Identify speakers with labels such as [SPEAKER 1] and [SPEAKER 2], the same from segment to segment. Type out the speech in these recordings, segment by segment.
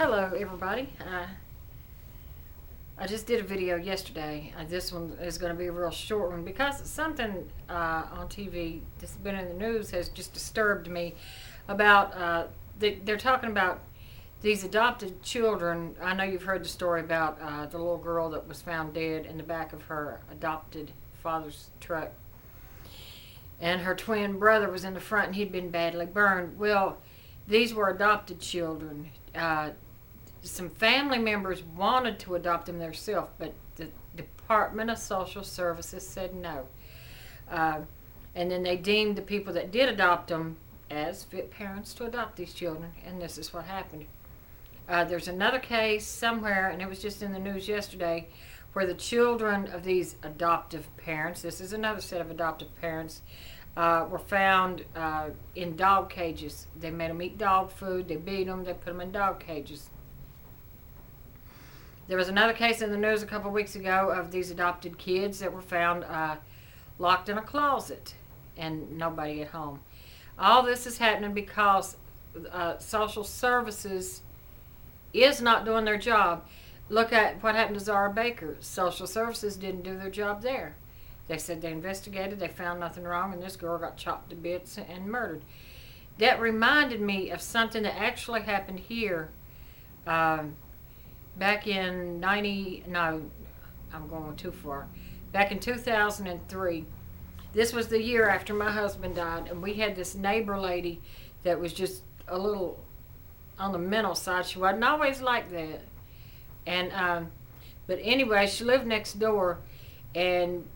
[SPEAKER 1] Hello, everybody. I just did a video yesterday. This one is going to be a real short one because something on TV that's been in the news has just disturbed me about. They're talking about these adopted children. I know you've heard the story about the little girl that was found dead in the back of her adopted father's truck, and her twin brother was in the front and he'd been badly burned. Well, these were adopted children. Some family members wanted to adopt them themselves, but the Department of Social Services said no. And then they deemed the people that did adopt them as fit parents to adopt these children, and this is what happened. There's another case somewhere, and it was just in the news yesterday, where the children of these adoptive parents, this is another set of adoptive parents, were found in dog cages. They made them eat dog food, they beat them, they put them in dog cages. There was another case in the news a couple of weeks ago of these adopted kids that were found locked in a closet and nobody at home. All this is happening because social services is not doing their job. Look at what happened to Zara Baker. Social services didn't do their job there. They said they investigated, they found nothing wrong, and this girl got chopped to bits and murdered. That reminded me of something that actually happened here back in I'm going too far. Back in 2003. This was the year after my husband died, and we had this neighbor lady that was just a little on the mental side. She wasn't always like that. And but anyway, she lived next door, and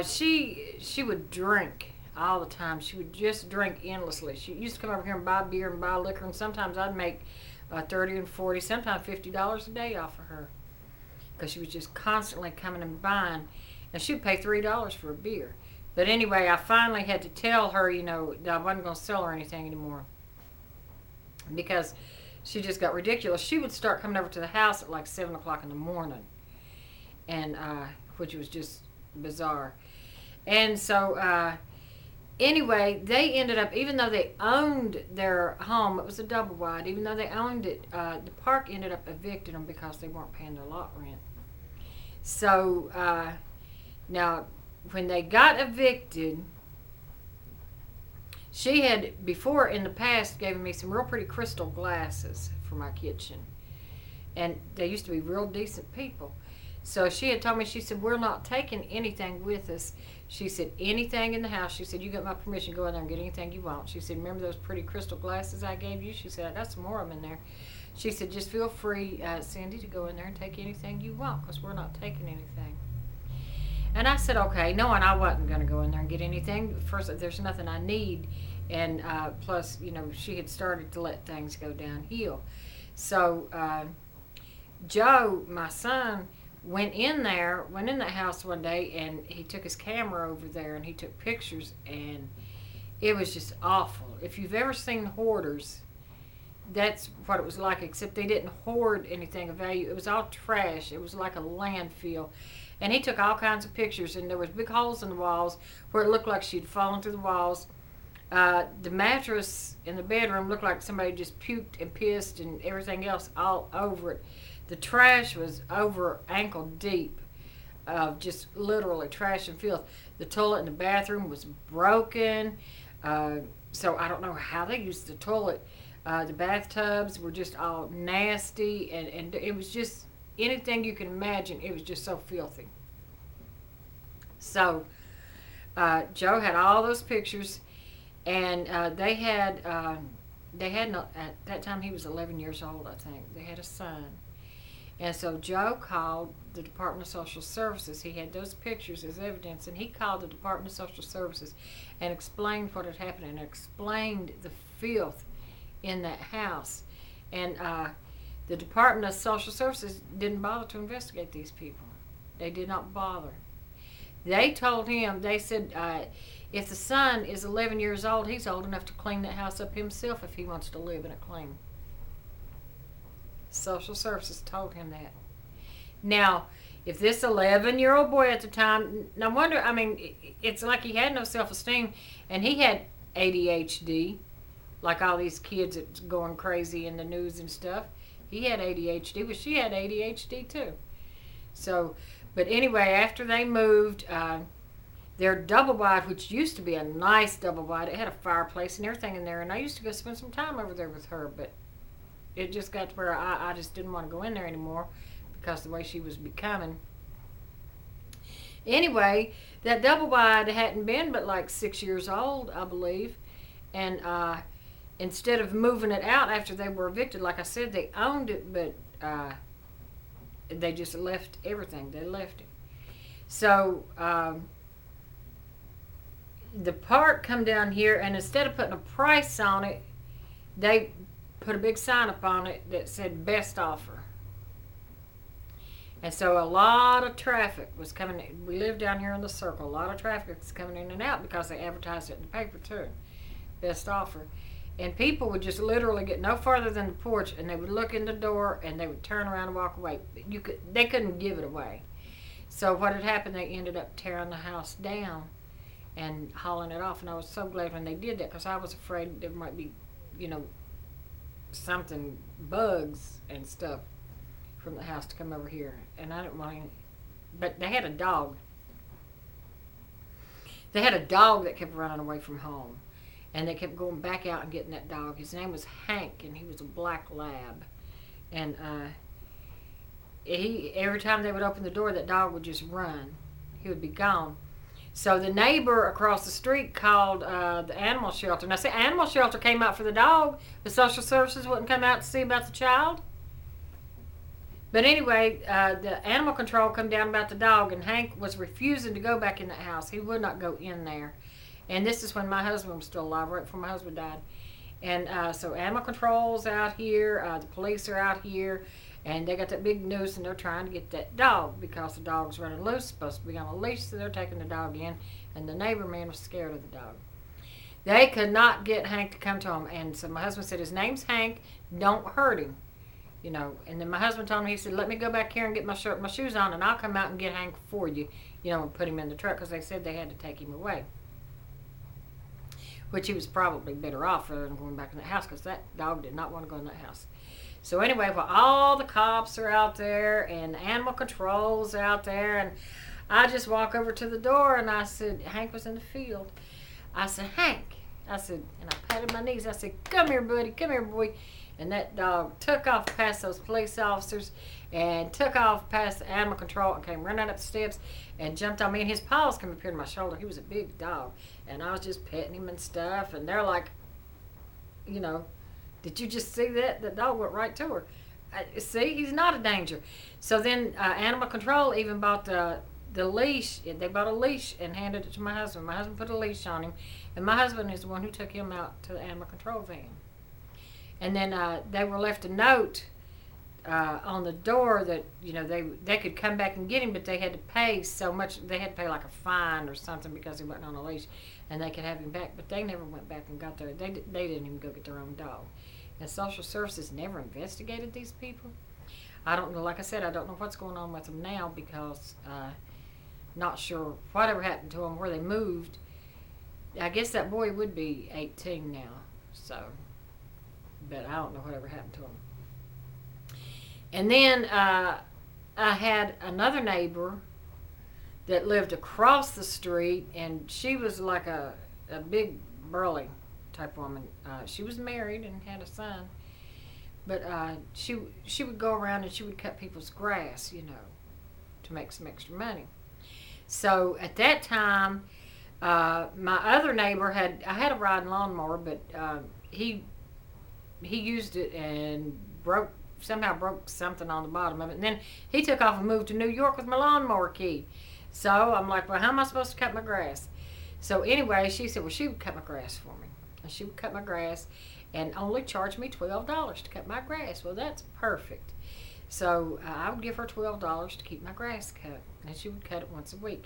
[SPEAKER 1] she would drink all the time. She would just drink endlessly. She used to come over here and buy beer and buy liquor, and sometimes I'd make $30 and $40, sometimes $50 a day off of her, because she was just constantly coming and buying, and she'd pay $3 for a beer. But anyway, I finally had to tell her, that I wasn't going to sell her anything anymore, because she just got ridiculous. She would start coming over to the house at like 7 o'clock in the morning, and which was just bizarre. And so anyway, they ended up, even though they owned their home, it was a double wide, even though they owned it, the park ended up evicting them because they weren't paying their lot rent. So now, when they got evicted, she had, before in the past, given me some real pretty crystal glasses for my kitchen. And they used to be real decent people. So she had told me, she said, we're not taking anything with us. She said, anything in the house. She said, you got my permission to go in there and get anything you want. She said, remember those pretty crystal glasses I gave you? She said, I got some more of them in there. She said, just feel free, Cindy, to go in there and take anything you want, because we're not taking anything. And I said, okay, knowing I wasn't going to go in there and get anything. First, there's nothing I need. And plus, she had started to let things go downhill. So Joe, my son, went in that house one day, and he took his camera over there and he took pictures, and it was just awful. If you've ever seen hoarders, that's what it was like, except they didn't hoard anything of value. It was all trash. It was like a landfill. And he took all kinds of pictures, and there was big holes in the walls where it looked like she'd fallen through the walls. The mattress in the bedroom looked like somebody just puked and pissed and everything else all over it. The trash was over ankle deep, just literally trash and filth. The toilet in the bathroom was broken, so I don't know how they used the toilet. The bathtubs were just all nasty, and it was just anything you can imagine. It was just so filthy. So Joe had all those pictures, and they had at that time he was 11 years old, I think. They had a son. And so Joe called the Department of Social Services. He had those pictures as evidence, and he called the Department of Social Services and explained what had happened and explained the filth in that house. And the Department of Social Services didn't bother to investigate these people. They did not bother. They told him, they said, if the son is 11 years old, he's old enough to clean that house up himself if he wants to live in it clean. Social Services told him that. Now, if this 11-year-old boy at the time, no wonder, it's like he had no self-esteem, and he had ADHD, like all these kids that's going crazy in the news and stuff. He had ADHD, but she had ADHD too. So, but anyway, after they moved, their double wide, which used to be a nice double wide, it had a fireplace and everything in there, and I used to go spend some time over there with her, but it just got to where I just didn't want to go in there anymore because the way she was becoming. Anyway, that double wide hadn't been but like 6 years old, I believe, and instead of moving it out after they were evicted, like I said, they owned it, but they just left everything. They left it. So the park come down here, and instead of putting a price on it, they put a big sign up on it that said best offer. And so a lot of traffic was coming in. We live down here in the circle. A lot of traffic was coming in and out because they advertised it in the paper too. Best offer. And people would just literally get no farther than the porch, and they would look in the door, and they would turn around and walk away. They couldn't give it away. So what had happened, they ended up tearing the house down and hauling it off. And I was so glad when they did that, because I was afraid there might be, something, bugs and stuff from the house to come over here. And I didn't want any. But they had a dog. They had a dog that kept running away from home. And they kept going back out and getting that dog. His name was Hank, and he was a black lab. And every time they would open the door, that dog would just run. He would be gone. So the neighbor across the street called the animal shelter. Now, see, animal shelter came out for the dog. The social services wouldn't come out to see about the child. But anyway, the animal control come down about the dog, and Hank was refusing to go back in that house. He would not go in there. And this is when my husband was still alive, right before my husband died. And so animal control's out here, the police are out here, and they got that big noose, and they're trying to get that dog because the dog's running loose, supposed to be on a leash, so they're taking the dog in, and the neighbor man was scared of the dog. They could not get Hank to come to him, and so my husband said, his name's Hank, don't hurt him. And then my husband told me, he said, let me go back here and get my shoes on, and I'll come out and get Hank for you, and put him in the truck, because they said they had to take him away. Which he was probably better off rather than going back in the house, because that dog did not want to go in that house. So anyway, while all the cops are out there and the animal control's out there, and I just walk over to the door, and I said, Hank was in the field. I said, Hank. I said, and I patted my knees. I said, come here, buddy. Come here, boy. And that dog took off past those police officers and took off past the animal control and came running up the steps and jumped on me. And his paws came up here to my shoulder. He was a big dog. And I was just petting him and stuff. And they're like, did you just see that? The dog went right to her. See, he's not a danger. So then animal control even bought the leash. They bought a leash and handed it to my husband. My husband put a leash on him. And my husband is the one who took him out to the animal control van. And then they were left a note on the door that they could come back and get him, but they had to pay so much. They had to pay like a fine or something because he wasn't on a leash, and they could have him back. But they never went back and got their. They didn't even go get their own dog. And social services never investigated these people. I don't know. Like I said, I don't know what's going on with them now because not sure whatever happened to them, where they moved. I guess that boy would be 18 now, so. But I don't know whatever happened to him. And then I had another neighbor that lived across the street, and she was like a big burly type woman. She was married and had a son, but she would go around and she would cut people's grass, to make some extra money. So at that time, my other neighbor I had a riding lawnmower, but he used it and somehow broke something on the bottom of it. And then he took off and moved to New York with my lawnmower key. So I'm like, well, how am I supposed to cut my grass? So anyway, she said, well, she would cut my grass for me. And she would cut my grass and only charge me $12 to cut my grass. Well, that's perfect. So I would give her $12 to keep my grass cut. And she would cut it once a week.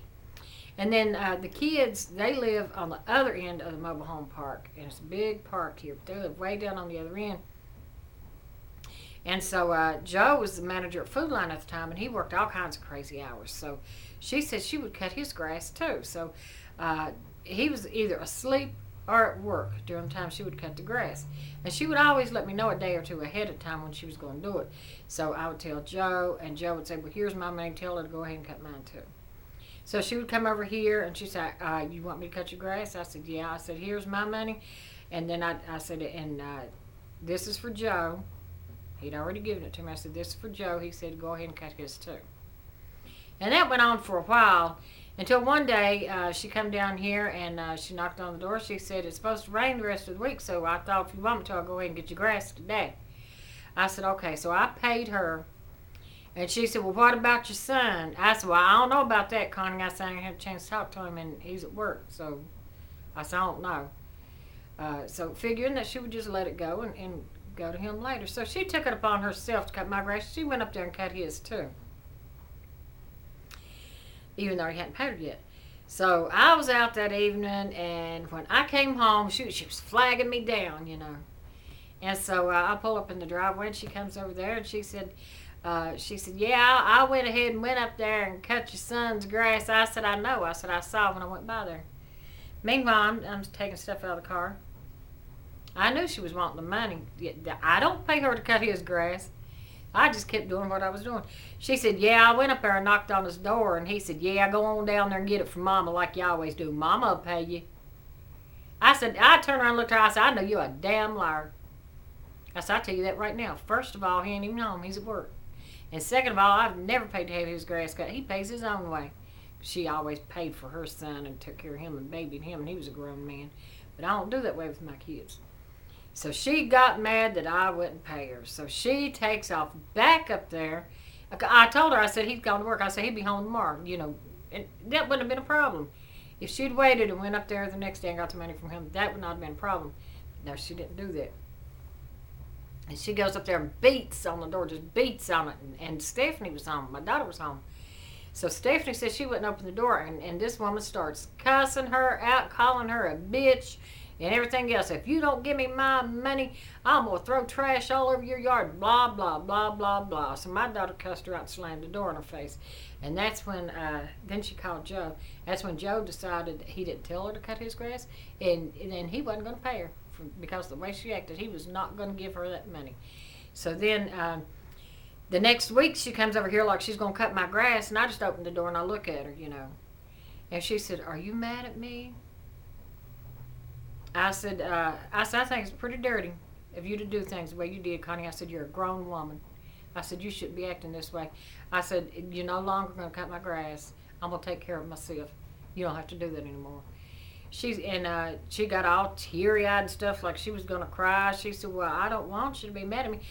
[SPEAKER 1] And then the kids, they live on the other end of the mobile home park. And it's a big park here. But they live way down on the other end. And so Joe was the manager at Food Line at the time, and he worked all kinds of crazy hours. So she said she would cut his grass too. So he was either asleep or at work during the time she would cut the grass. And she would always let me know a day or two ahead of time when she was going to do it. So I would tell Joe, and Joe would say, well, here's my money, tell her to go ahead and cut mine too. So she would come over here and she'd say, you want me to cut your grass? I said, yeah. I said, here's my money. And then I said, and this is for Joe. He'd already given it to me. I said, this is for Joe. He said, go ahead and cut his too. And that went on for a while until one day she come down here and she knocked on the door. She said, it's supposed to rain the rest of the week, so I thought if you want me to, I'll go ahead and get your grass today. I said, okay. So I paid her. And she said, well, what about your son? I said, well, I don't know about that, Connie. I said, I didn't have a chance to talk to him, and he's at work. So I said, I don't know. So figuring that she would just let it go and go to him later. So she took it upon herself to cut my grass. She went up there and cut his too, even though he hadn't paid her yet. So I was out that evening, and when I came home, she was flagging me down, you know. And so I pull up in the driveway, and she comes over there, and she said, yeah, I went ahead and went up there and cut your son's grass. I said, I know. I said, I saw when I went by there. Meanwhile, I'm taking stuff out of the car. I knew she was wanting the money. I don't pay her to cut his grass. I just kept doing what I was doing. She said, yeah, I went up there and knocked on his door. And he said, yeah, go on down there and get it from Mama like you always do. Mama will pay you. I said, I turned around and looked at her. I said, I know you're a damn liar. I said, I'll tell you that right now. First of all, he ain't even home. He's at work. And second of all, I've never paid to have his grass cut. He pays his own way. She always paid for her son and took care of him and babied him, and he was a grown man. But I don't do that way with my kids. So she got mad that I wouldn't pay her. So she takes off back up there. I told her, I said, he's gone to work. I said, he'd be home tomorrow, you know. And that wouldn't have been a problem. If she'd waited and went up there the next day and got the money from him, that would not have been a problem. No, she didn't do that. And she goes up there and beats on the door, just beats on it. And Stephanie was home. My daughter was home. So Stephanie said she wouldn't open the door. And this woman starts cussing her out, calling her a bitch and everything else. If you don't give me my money, I'm going to throw trash all over your yard. Blah, blah, blah, blah, blah. So my daughter cussed her out and slammed the door in her face. And that's when, then she called Joe. That's when Joe decided he didn't tell her to cut his grass. And he wasn't going to pay her. Because the way she acted, he was not going to give her that money. So then the next week she comes over here like she's going to cut my grass, and I just opened the door and I look at her, you know. And she said, are you mad at me? I said, I think it's pretty dirty of you to do things the way you did, Connie. I said, you're a grown woman. I said, you shouldn't be acting this way. I said, you're no longer going to cut my grass. I'm going to take care of myself. You don't have to do that anymore. She got all teary-eyed and stuff like she was going to cry. She said, well, I don't want you to be mad at me.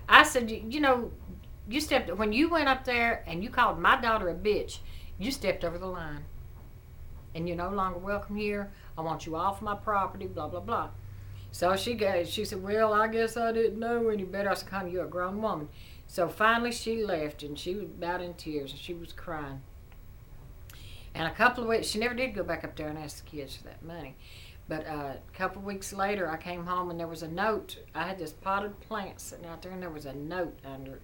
[SPEAKER 1] I said, you know, when you went up there and you called my daughter a bitch, you stepped over the line. And you're no longer welcome here. I want you off my property, blah, blah, blah. So she said, well, I guess I didn't know any better. I said, Connie, you're a grown woman. So finally she left, and she was about in tears, and she was crying. And a couple of weeks, she never did go back up there and ask the kids for that money. But a couple of weeks later, I came home and there was a note. I had this potted plant sitting out there, and there was a note under it.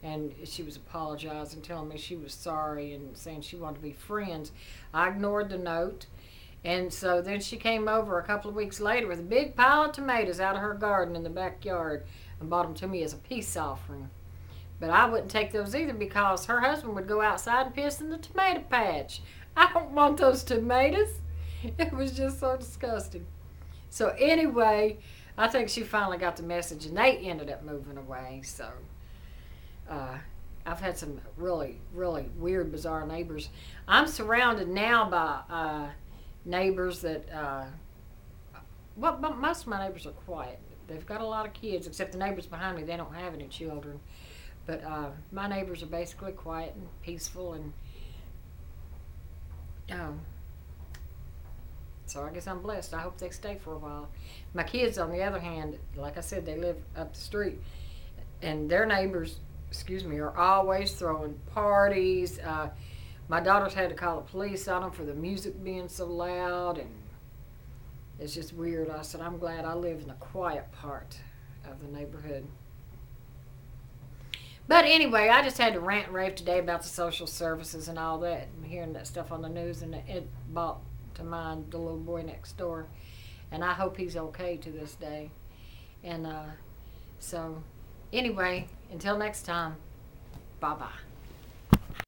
[SPEAKER 1] And she was apologizing, telling me she was sorry and saying she wanted to be friends. I ignored the note. And so then she came over a couple of weeks later with a big pile of tomatoes out of her garden in the backyard and brought them to me as a peace offering. But I wouldn't take those either because her husband would go outside and piss in the tomato patch. I don't want those tomatoes. It was just so disgusting. So anyway, I think she finally got the message, and they ended up moving away. So I've had some really, really weird, bizarre neighbors. I'm surrounded now by neighbors that, well, most of my neighbors are quiet. They've got a lot of kids, except the neighbors behind me. They don't have any children. But my neighbors are basically quiet and peaceful, and so I guess I'm blessed. I hope they stay for a while. My kids, on the other hand, like I said, they live up the street, and their neighbors, are always throwing parties. My daughter's had to call the police on them for the music being so loud, and it's just weird. I said, I'm glad I live in the quiet part of the neighborhood. But anyway, I just had to rant and rave today about the social services and all that, and hearing that stuff on the news, and it brought to mind the little boy next door. and I hope he's okay to this day. And so, anyway, until next time, bye bye.